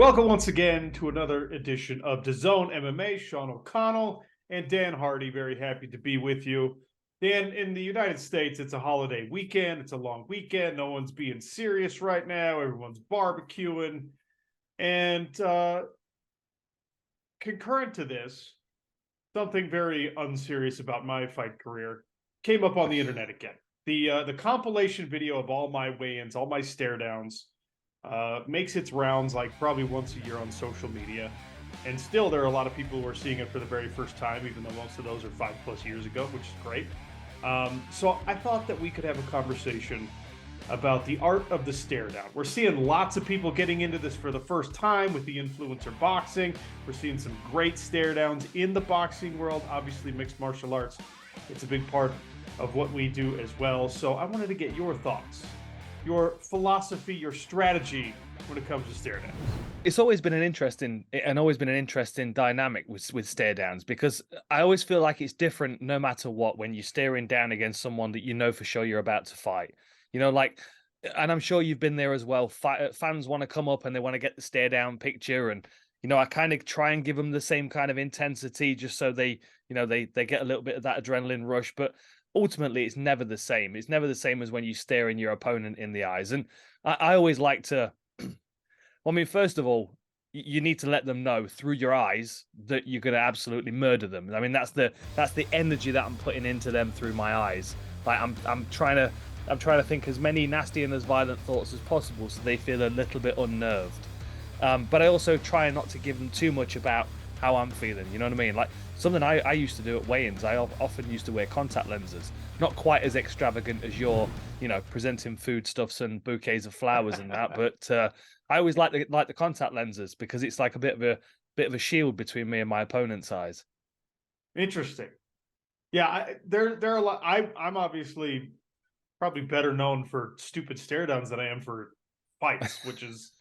Welcome once again to another edition of DAZN MMA. Sean O'Connell and Dan Hardy, very happy to be with you. Dan, in the United States, it's a holiday weekend. It's a long weekend. No one's being serious right now. Everyone's barbecuing. And concurrent to this, something very unserious about my fight career came up on the internet again. The compilation video of all my weigh-ins, all my stare-downs, makes its rounds like probably once a year on social media. And still there are a lot of people who are seeing it for the very first time, even though most of those are 5+ years ago, which is great. So I thought that we could have a conversation about the art of the stare down. We're seeing lots of people getting into this for the first time with the influencer boxing. We're seeing some great stare downs in the boxing world. Obviously, mixed martial arts, it's a big part of what we do as well. So I wanted to get your thoughts, your philosophy, your strategy when it comes to stare downs. It's always been an interesting dynamic with stare downs, because I always feel like it's different no matter what when you're staring down against someone that you know for sure you're about to fight. And I'm sure you've been there as well. Fans want to come up and they want to get the stare down picture, and I kind of try and give them the same kind of intensity just so they get a little bit of that adrenaline rush, but ultimately it's never the same. It's never the same as when you stare in your opponent in the eyes. And I always like to well, I mean, first of all, you need to let them know through your eyes that you're going to absolutely murder them. I mean, that's the energy that I'm putting into them through my eyes. Like I'm trying to think as many nasty and as violent thoughts as possible, so they feel a little bit unnerved. But I also try not to give them too much about how I'm feeling. You know what I mean? Like something I used to do at weigh-ins. I often used to wear contact lenses. Not quite as extravagant as your, presenting foodstuffs and bouquets of flowers and that, but I always like the contact lenses because it's like a bit of a shield between me and my opponent's eyes. Interesting. Yeah, there are a lot. I'm obviously probably better known for stupid stare downs than I am for fights, which is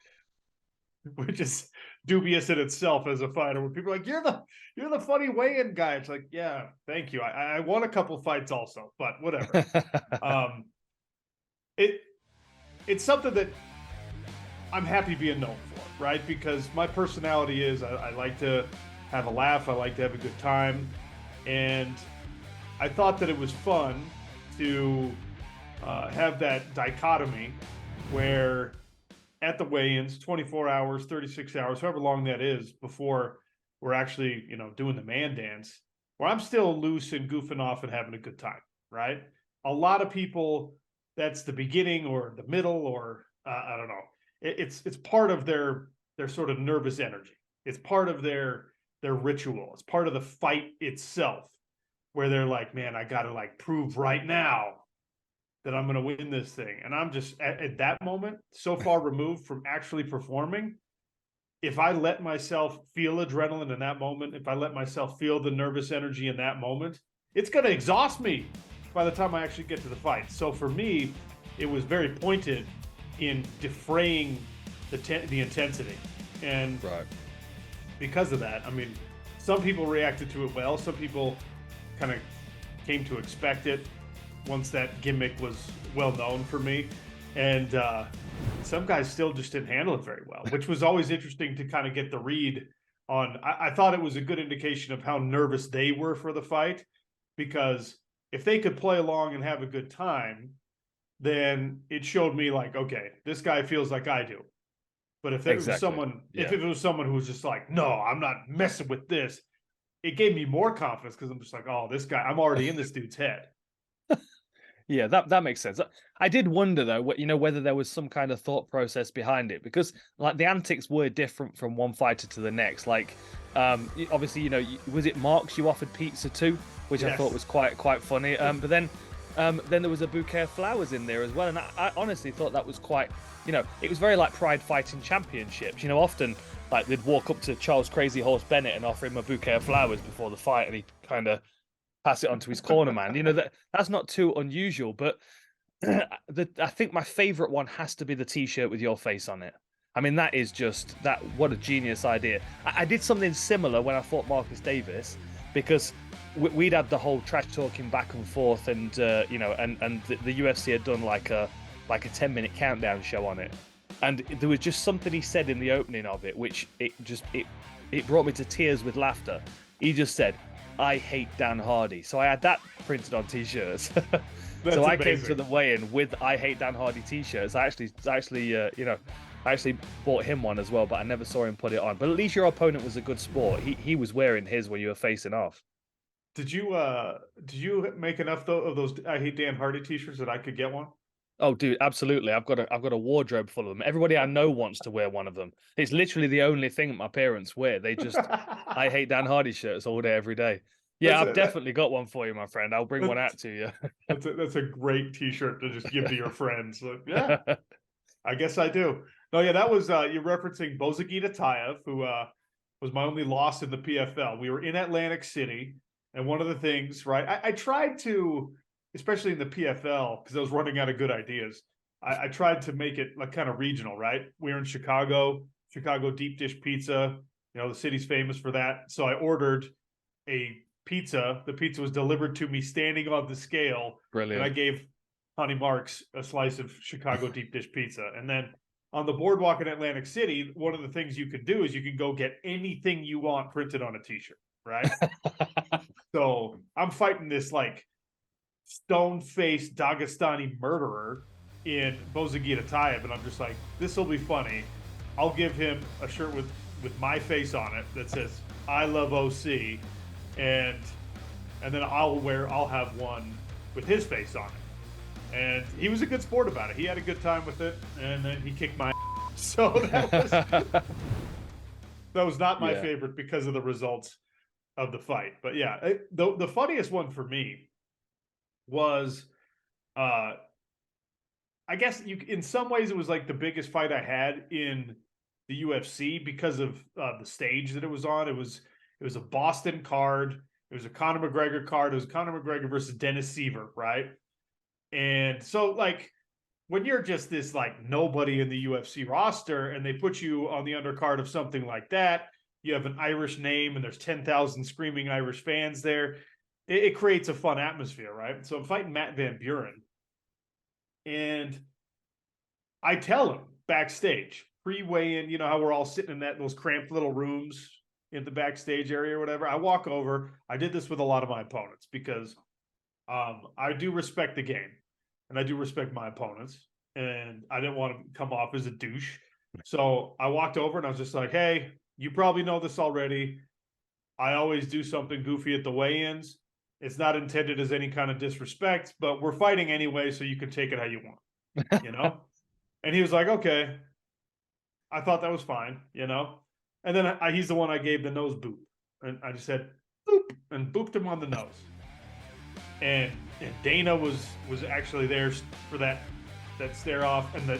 dubious in itself as a fighter. When people are like, you're the funny weigh-in guy. It's like, yeah, thank you. I won a couple fights also, but whatever. It's something that I'm happy being known for, right? Because my personality is I like to have a laugh. I like to have a good time. And I thought that it was fun to have that dichotomy where at the weigh-ins, 24 hours, 36 hours, however long that is before we're actually, doing the man dance, where I'm still loose and goofing off and having a good time, right? A lot of people, that's the beginning or the middle or I don't know. It's part of their sort of nervous energy. It's part of their ritual. It's part of the fight itself, where they're like, man, I got to like prove right now that I'm going to win this thing. And I'm just at that moment so far removed from actually performing. If I let myself feel adrenaline in that moment, if I let myself feel the nervous energy in that moment, it's going to exhaust me by the time I actually get to the fight. So for me, it was very pointed in defraying the intensity. And right. Because of that, I mean, some people reacted to it well. Some people kind of came to expect it once that gimmick was well known for me. And some guys still just didn't handle it very well, which was always interesting to kind of get the read on. I thought it was a good indication of how nervous they were for the fight, because if they could play along and have a good time, then it showed me like, okay, this guy feels like I do. But if it was someone, if it was someone who was just like, no, I'm not messing with this, it gave me more confidence, because I'm just like, oh, this guy, I'm already in this dude's head. Yeah, that makes sense. I did wonder though, whether there was some kind of thought process behind it, because like the antics were different from one fighter to the next. Like, obviously, was it Marks you offered pizza to, which I thought was quite funny. But then there was a bouquet of flowers in there as well, and I honestly thought that was quite, it was very like Pride Fighting Championships. Often like they'd walk up to Charles Crazy Horse Bennett and offer him a bouquet of flowers before the fight, and he kind of pass it on to his corner man. That's not too unusual, but I think my favorite one has to be the t-shirt with your face on it. I mean, that is just what a genius idea. I did something similar when I fought Marcus Davis, because we'd had the whole trash talking back and forth, and the UFC had done like a 10-minute countdown show on it. And there was just something he said in the opening of it, which it brought me to tears with laughter. He just said, "I hate Dan Hardy." So I had that printed on t-shirts. So That's I came to amazing. the weigh-in with "I hate Dan Hardy" t-shirts. I actually bought him one as well, but I never saw him put it on. But at least your opponent was a good sport. He was wearing his when you were facing off. Did you make enough though of those I hate Dan Hardy t-shirts that I could get one? Oh, dude, absolutely. I've got a wardrobe full of them. Everybody I know wants to wear one of them. It's literally the only thing my parents wear. They just "I hate Dan Hardy" shirts all day, every day. Yeah, That's I've a, that, definitely got one for you, my friend. I'll bring one that out to you. that's a great t-shirt to just give to your friends. Like, yeah, I guess I do. No, yeah, that was you're referencing Bozagita Tayev, who was my only loss in the PFL. We were in Atlantic City, and one of the things, right? I tried to, especially in the PFL, because I was running out of good ideas. I tried to make it like kind of regional, right? We were in Chicago, Chicago deep dish pizza. You know, the city's famous for that. So I ordered a pizza. The pizza was delivered to me standing on the scale, and I Brilliant. gave Honey Marks a slice of Chicago deep dish pizza. And then on the boardwalk in Atlantic City, one of the things you can do is you can go get anything you want printed on a t-shirt, right? So I'm fighting this like stone-faced Dagestani murderer in Bozagita Tayev, and I'm just like, this will be funny. I'll give him a shirt with my face on it that says "I love OC," and then I'll have one with his face on it. And he was a good sport about it. He had a good time with it, and then he kicked my ass. So that was not my Yeah. favorite because of the results of the fight. But yeah, the funniest one for me was uh I guess you in some ways it was like the biggest fight I had in the UFC because of the stage that it was on. It was a Boston card. It was a Conor McGregor card. It was Conor McGregor versus Dennis Seaver, right? And so like when you're just this like nobody in the UFC roster and they put you on the undercard of something like that, you have an Irish name and there's 10,000 screaming Irish fans there. It creates a fun atmosphere, right? So I'm fighting Matt Van Buren, and I tell him backstage, pre-weigh-in, you know how we're all sitting in those cramped little rooms in the backstage area or whatever. I walk over. I did this with a lot of my opponents because I do respect the game and I do respect my opponents, and I didn't want to come off as a douche. So I walked over and I was just like, "Hey, you probably know this already. I always do something goofy at the weigh-ins. It's not intended as any kind of disrespect, but we're fighting anyway, so you can take it how you want, you know?" And he was like, "Okay." I thought that was fine, you know? And then he's the one I gave the nose boop. And I just said, boop, and booped him on the nose. And Dana was actually there for that stare off. And the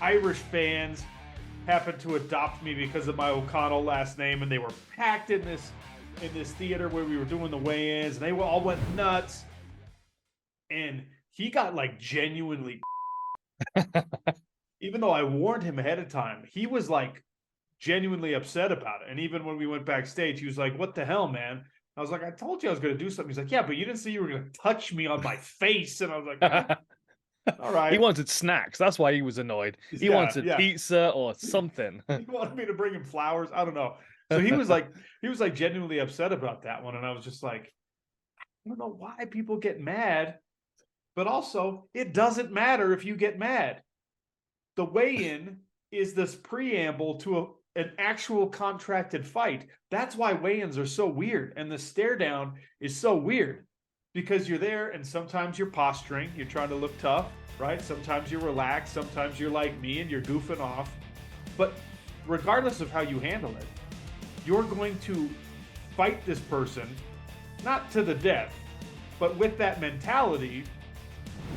Irish fans happened to adopt me because of my O'Connell last name. And they were packed in this theater where we were doing the weigh-ins. And they all went nuts. And he got like genuinely, even though I warned him ahead of time, he was like genuinely upset about it. And even when we went backstage, he was like, "What the hell, man?" I was like, "I told you I was going to do something." He's like, "Yeah, but you didn't say you were going to touch me on my face." And I was like, all He right. wanted snacks. That's why he was annoyed. He Yeah, wanted yeah. pizza or something. He wanted me to bring him flowers. I don't know. So he was like genuinely upset about that one. And I was just like, I don't know why people get mad, but also it doesn't matter if you get mad. The weigh-in is this preamble to an actual contracted fight. That's why weigh-ins are so weird, and the stare down is so weird because you're there, and sometimes you're posturing, you're trying to look tough, right? Sometimes you're relaxed, sometimes you're like me and you're goofing off. But regardless of how you handle it, you're going to fight this person, not to the death, but with that mentality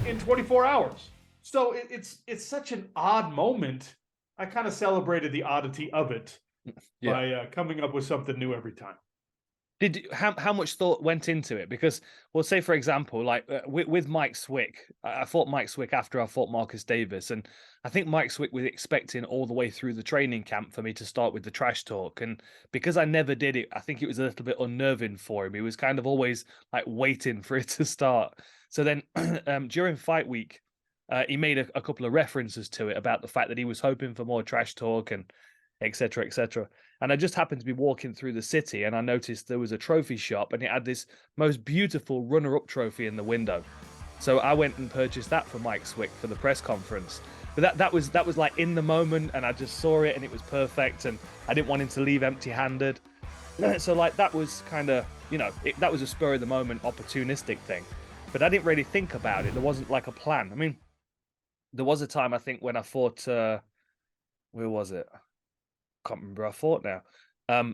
in 24 hours. So it's such an odd moment. I kind of celebrated the oddity of it Yeah. by coming up with something new every time. How much thought went into it? Because, well, say for example, like with Mike Swick, I fought Mike Swick after I fought Marcus Davis, and I think Mike Swick was expecting all the way through the training camp for me to start with the trash talk, and because I never did it, I think it was a little bit unnerving for him. He was kind of always like waiting for it to start. So then, during fight week, he made a couple of references to it about the fact that he was hoping for more trash talk and etc. etc. And I just happened to be walking through the city and I noticed there was a trophy shop and it had this most beautiful runner-up trophy in the window. So I went and purchased that for Mike Swick for the press conference. But that was like in the moment, and I just saw it and it was perfect, and I didn't want him to leave empty-handed. So like that was kind of, you know, that was a spur of the moment opportunistic thing. But I didn't really think about it. There wasn't like a plan. I mean, there was a time I think when I fought where was it? Can't remember who I fought now.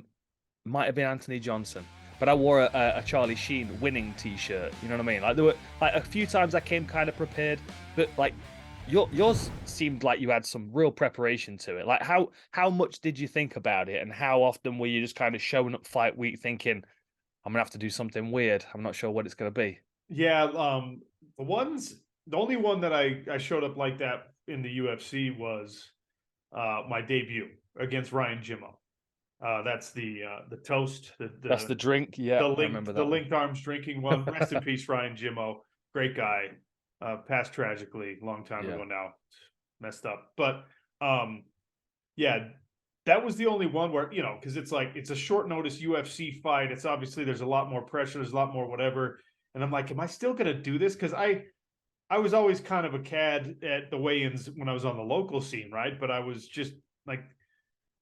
Might have been Anthony Johnson. But I wore a Charlie Sheen winning t-shirt. You know what I mean? Like there were like a few times I came kind of prepared, but like yours seemed like you had some real preparation to it. Like how much did you think about it, and how often were you just kind of showing up fight week thinking, I'm gonna have to do something weird. I'm not sure what it's gonna be. Yeah, the only one that I showed up like that in the UFC was my debut against Ryan Jimmo. That's the toast. That's the drink. Yeah, I remember that the one. linked arms drinking one. Rest in peace, Ryan Jimmo. Great guy. Passed tragically a long time ago now. Messed up. But yeah, that was the only one where, you know, because it's like it's a short notice UFC fight. It's obviously there's a lot more pressure, there's a lot more whatever. And I'm like, am I still gonna do this? Because I was always kind of a cad at the weigh-ins when I was on the local scene, right? But I was just like,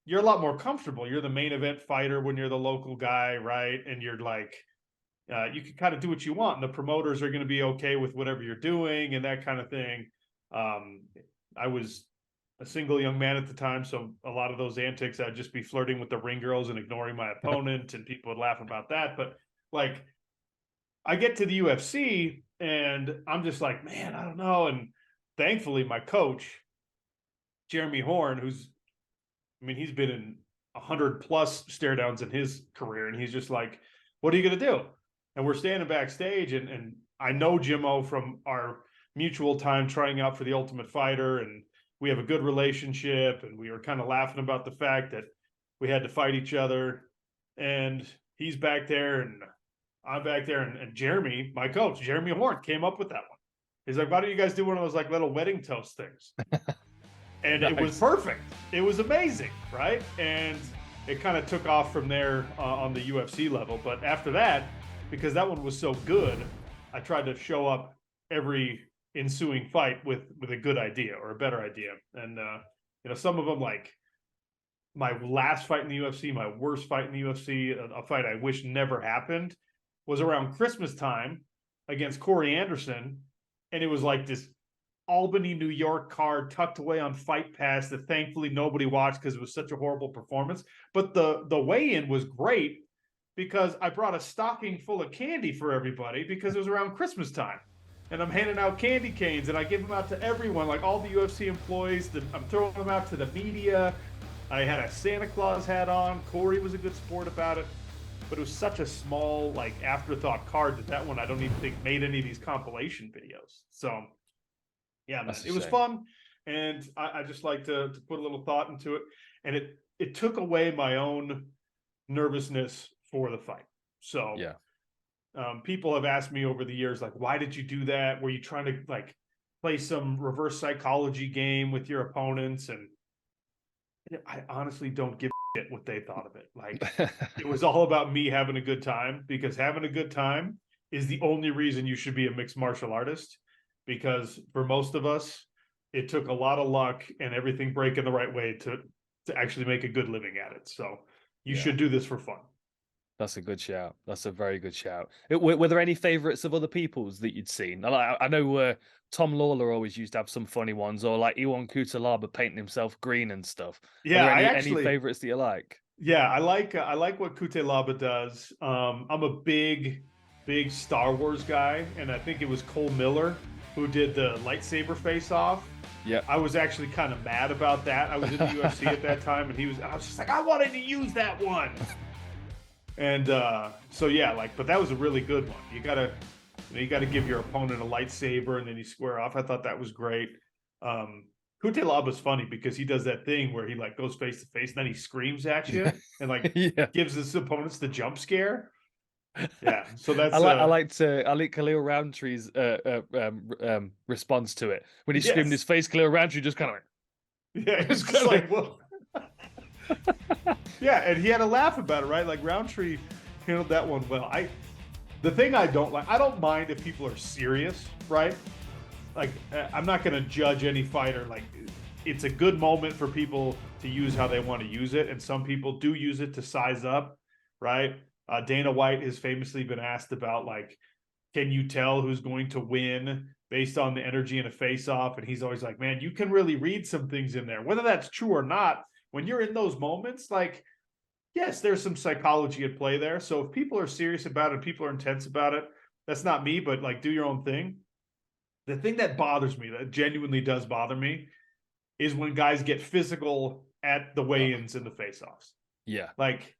you're a lot more comfortable. You're the main event fighter when you're the local guy, right? And you're like, you can kind of do what you want, and the promoters are going to be okay with whatever you're doing and that kind of thing. I was a single young man at the time, so a lot of those antics, I'd just be flirting with the ring girls and ignoring my opponent, and people would laugh about that. But like, I get to the UFC, and I'm just like, man, I don't know. And thankfully, my coach, Jeremy Horn, he's been in 100+ stare downs in his career, and he's just like, what are you going to do? And we're standing backstage, and I know Jimmo from our mutual time trying out for the Ultimate Fighter, and we have a good relationship, and we were kind of laughing about the fact that we had to fight each other. And he's back there, and I'm back there, and Jeremy, my coach, Jeremy Horn, came up with that one. He's like, why don't you guys do one of those like little wedding toast things? And nice. It was perfect. It was amazing, right? And it kind of took off from there on the UFC level. But after that, because that one was so good, I tried to show up every ensuing fight with a good idea or a better idea. And you know, some of them, like my last fight in the UFC, my worst fight in the UFC, a fight I wish never happened, was around Christmas time against Corey Anderson. And it was like this Albany, New York card tucked away on Fight Pass that thankfully nobody watched because it was such a horrible performance. But the weigh-in was great because I brought a stocking full of candy for everybody because it was around Christmas time. And I'm handing out candy canes, and I give them out to everyone, like all the UFC employees. I'm throwing them out to the media. I had a Santa Claus hat on. Corey was a good sport about it. But it was such a small, like, afterthought card that one I don't even think made any of these compilation videos. So, yeah, man, it was fun. And I just like to put a little thought into it. And it took away my own nervousness for the fight. So, yeah. People have asked me over the years, like, why did you do that? Were you trying to like play some reverse psychology game with your opponents? And I honestly don't give a shit what they thought of it. Like, it was all about me having a good time, because having a good time is the only reason you should be a mixed martial artist. Because for most of us, it took a lot of luck and everything breaking the right way to actually make a good living at it. So you should do this for fun. That's a good shout. That's a very good shout. Were there any favorites of other people's that you'd seen? I know Tom Lawler always used to have some funny ones, or like Iwan Kutalaba painting himself green and stuff. Yeah, Are there any favorites that you like? Yeah, I like what Kutalaba does. I'm a big Star Wars guy, and I think it was Cole Miller who did the lightsaber face-off. Yeah, I was actually kind of mad about that. I was in the UFC at that time, and I was just like, I wanted to use that one. And so yeah, like, but that was a really good one. You gotta give your opponent a lightsaber and then you square off. I thought that was great. Kutelaba's funny because he does that thing where he like goes face to face and then he screams at you and like gives his opponents the jump scare. Yeah. So that's I like Khalil Roundtree's response to it when he screamed yes. his face. Khalil Roundtree just kind of Yeah, went, he's just like, well, yeah, and he had a laugh about it, right? Like Roundtree handled that one well. The thing I don't like, I don't mind if people are serious, right? Like, I'm not going to judge any fighter. Like, it's a good moment for people to use how they want to use it, and some people do use it to size up, right? Dana White has famously been asked about, like, can you tell who's going to win based on the energy in a face-off? And he's always like, man, you can really read some things in there. Whether that's true or not, when you're in those moments, like, yes, there's some psychology at play there. So if people are serious about it, people are intense about it, that's not me, but like, do your own thing. The thing that bothers me, that genuinely does bother me, is when guys get physical at the weigh-ins and the face-offs. yeah. Like,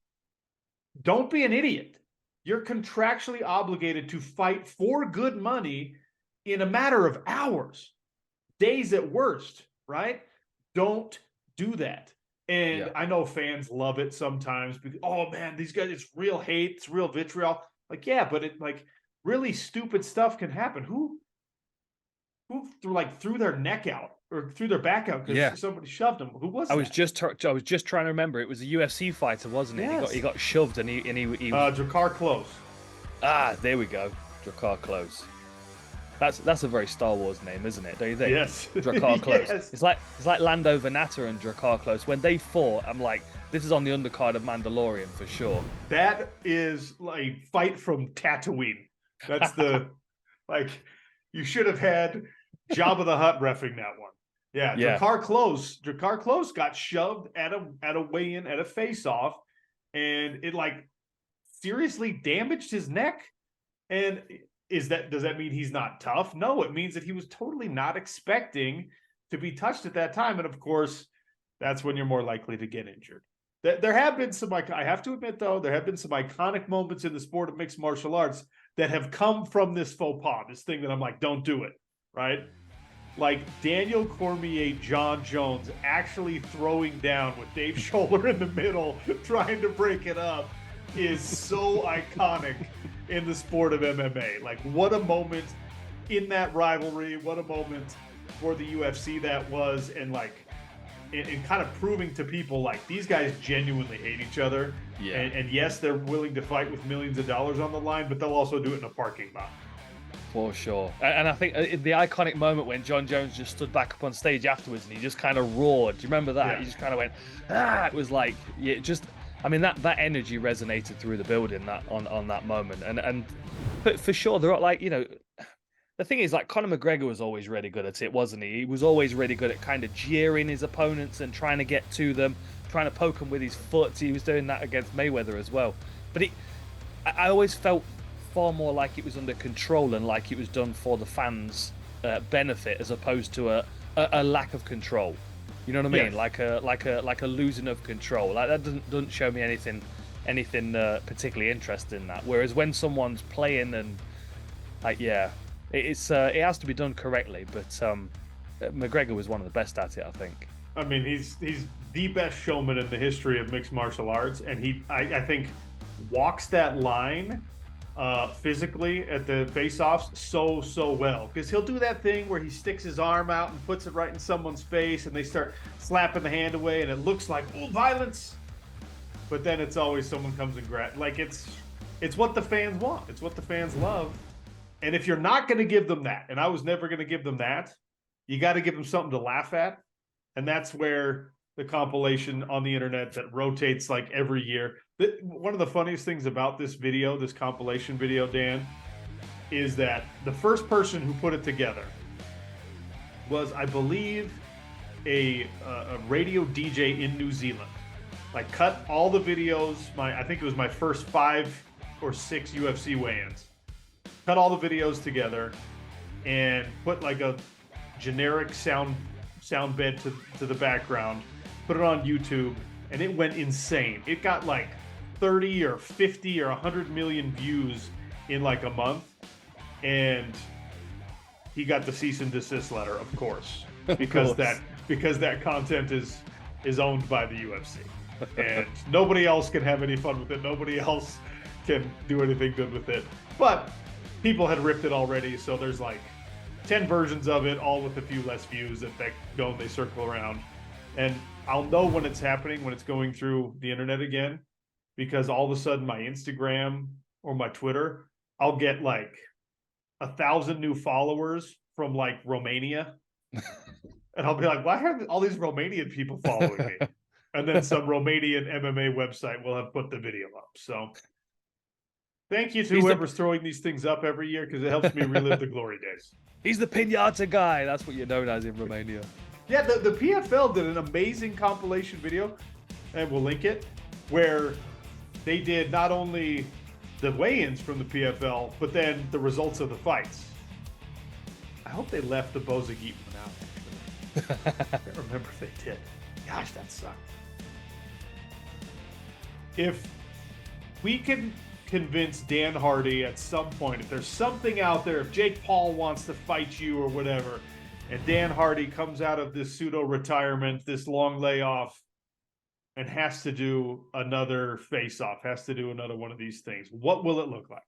don't be an idiot. You're contractually obligated to fight for good money in a matter of hours, days at worst, right? Don't do that. And I know fans love it sometimes. Because, oh man, these guys, it's real hate, it's real vitriol. Like, yeah, but it, like, really stupid stuff can happen. Who threw their neck out or threw their back out because somebody shoved them? Who was that? I was just trying to remember. It was a UFC fighter, wasn't it? Yes. He got shoved and he Drakkar Klose. Ah, there we go. Drakkar Klose. That's a very Star Wars name, isn't it? Don't you think? Yes. Drakkar Klose. Yes. It's like Lando Venata and Drakkar Klose. When they fought, I'm like, this is on the undercard of Mandalorian for sure. That is like fight from Tatooine. That's the like, you should have had Jabba the Hutt reffing that one. Yeah. Drakkar Klose got shoved at a weigh-in at a face-off, and it like seriously damaged his neck. And does that mean he's not tough? No, it means that he was totally not expecting to be touched at that time. And of course, that's when you're more likely to get injured. There have been some, I have to admit though, there have been some iconic moments in the sport of mixed martial arts that have come from this faux pas, this thing that I'm like, don't do it, right? Like Daniel Cormier, John Jones actually throwing down with Dave Scholler in the middle, trying to break it up, is so iconic in the sport of MMA. Like, what a moment in that rivalry, what a moment for the UFC that was, and like, and kind of proving to people like these guys genuinely hate each other. Yeah. And yes, they're willing to fight with millions of dollars on the line, but they'll also do it in a parking lot. For sure. And I think the iconic moment when John Jones just stood back up on stage afterwards and he just kind of roared. Do you remember that? Yeah. He just kind of went, ah! It was like, yeah, just, I mean, that energy resonated through the building on that moment. But for sure, they're like, you know, the thing is, like, Conor McGregor was always really good at it, wasn't he? He was always really good at kind of jeering his opponents and trying to get to them, trying to poke them with his foot. He was doing that against Mayweather as well. But I always felt far more like it was under control and like it was done for the fans' benefit, as opposed to a lack of control. You know what I mean? Yeah. Like a losing of control. Like that doesn't show me anything particularly interesting in that. Whereas when someone's playing and like, yeah. It has to be done correctly, but McGregor was one of the best at it, I think. I mean, he's the best showman in the history of mixed martial arts, and I think walks that line physically at the face-offs so well, because he'll do that thing where he sticks his arm out and puts it right in someone's face, and they start slapping the hand away, and it looks like violence, but then it's always someone comes and grabs. Like it's what the fans want. It's what the fans love. And if you're not going to give them that, and I was never going to give them that, you got to give them something to laugh at. And that's where the compilation on the internet that rotates like every year. One of the funniest things about this video, this compilation video, Dan, is that the first person who put it together was, I believe, a radio DJ in New Zealand. Like, cut all the videos, I think it was my first 5 or 6 UFC weigh-ins. Cut all the videos together and put like a generic sound bed to the background, put it on YouTube, and it went insane. It got like 30 or 50 or 100 million views in like a month, and he got the cease and desist letter, of course, because that content is owned by the UFC, and nobody else can have any fun with it. Nobody else can do anything good with it. But people had ripped it already, so there's like 10 versions of it, all with a few less views that go and they circle around. And I'll know when it's happening, when it's going through the internet again, because all of a sudden my Instagram or my Twitter, I'll get like 1,000 new followers from like Romania. And I'll be like, why are all these Romanian people following me? And then some Romanian MMA website will have put the video up. So thank you to whoever's throwing these things up every year, because it helps me relive the glory days. He's the pinata guy. That's what you're known as in Romania. Yeah, the PFL did an amazing compilation video, and we'll link it, where they did not only the weigh-ins from the PFL, but then the results of the fights. I hope they left the Bozagit one out, actually. I can't remember if they did. Gosh, that sucked. If we can convince Dan Hardy at some point, if there's something out there, if Jake Paul wants to fight you or whatever, and Dan Hardy comes out of this pseudo-retirement, this long layoff, and has to do another face-off, has to do another one of these things, what will it look like?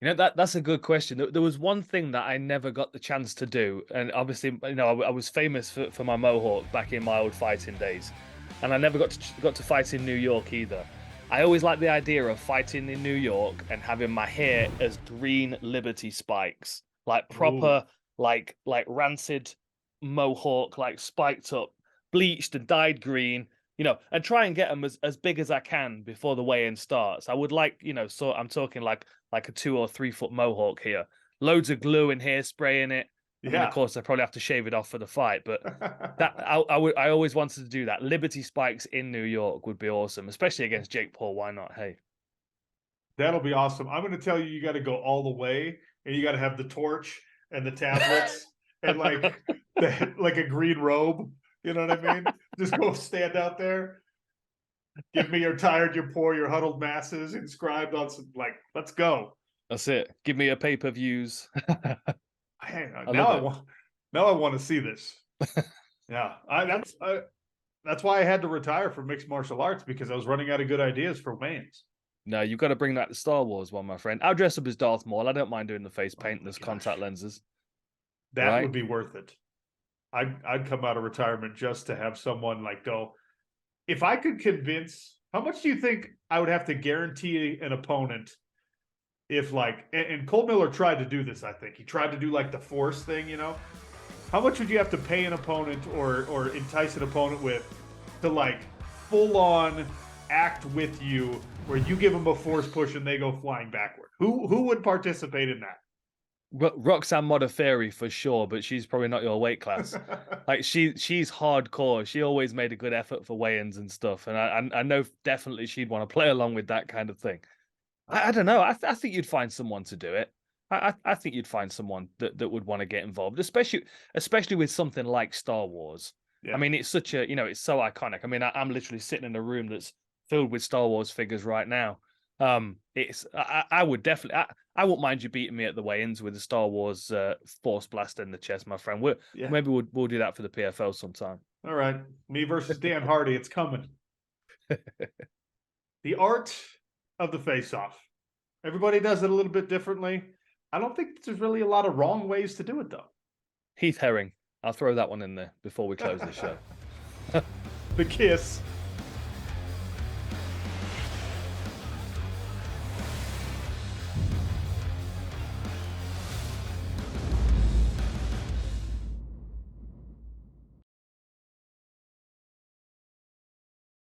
You know, that's a good question. There was one thing that I never got the chance to do, and obviously, you know, I was famous for my mohawk back in my old fighting days, and I never got to fight in New York either. I always liked the idea of fighting in New York and having my hair as green Liberty spikes, like proper, like rancid mohawk, like spiked up, bleached and dyed green, you know, and try and get them as big as I can before the weigh-in starts. I would like, you know, so I'm talking like a 2 or 3 foot mohawk here, loads of glue and hairspray in it. I mean, of course, I probably have to shave it off for the fight, but that I always wanted to do that. Liberty spikes in New York would be awesome, especially against Jake Paul. Why not? Hey, that'll be awesome. I'm going to tell you, you got to go all the way, and you got to have the torch and the tablets and like a green robe. You know what I mean? Just go stand out there. Give me your tired, your poor, your huddled masses inscribed on some, like, let's go. That's it. Give me a pay-per-views. Now I want to see this. Yeah, that's why I had to retire from mixed martial arts, because I was running out of good ideas for weigh-ins. No, you've got to bring that to Star Wars one, my friend. I'll dress up as Darth Maul. I don't mind doing the face paint and those contact lenses. That would be worth it. I'd come out of retirement just to have someone like go. If I could convince, how much do you think I would have to guarantee an opponent? If like, and Cole Miller tried to do this, I think he tried to do like the force thing, you know. How much would you have to pay an opponent or entice an opponent with to like full on act with you, where you give them a force push and they go flying backward? Who would participate in that? Roxanne Modafferi for sure, but she's probably not your weight class. Like she's hardcore. She always made a good effort for weigh-ins and stuff, and I know definitely she'd want to play along with that kind of thing. I don't know. I think you'd find someone to do it. I think you'd find someone that would want to get involved, especially with something like Star Wars. Yeah. I mean, it's such a, you know, it's so iconic. I mean, I'm literally sitting in a room that's filled with Star Wars figures right now. I would definitely, I won't mind you beating me at the weigh-ins with the Star Wars Force Blaster in the chest, my friend. Maybe we'll do that for the PFL sometime. All right, me versus Dan Hardy, it's coming. The art of the face-off. Everybody does it a little bit differently. I don't think there's really a lot of wrong ways to do it, though. Heath Herring. I'll throw that one in there before we close the show. The kiss.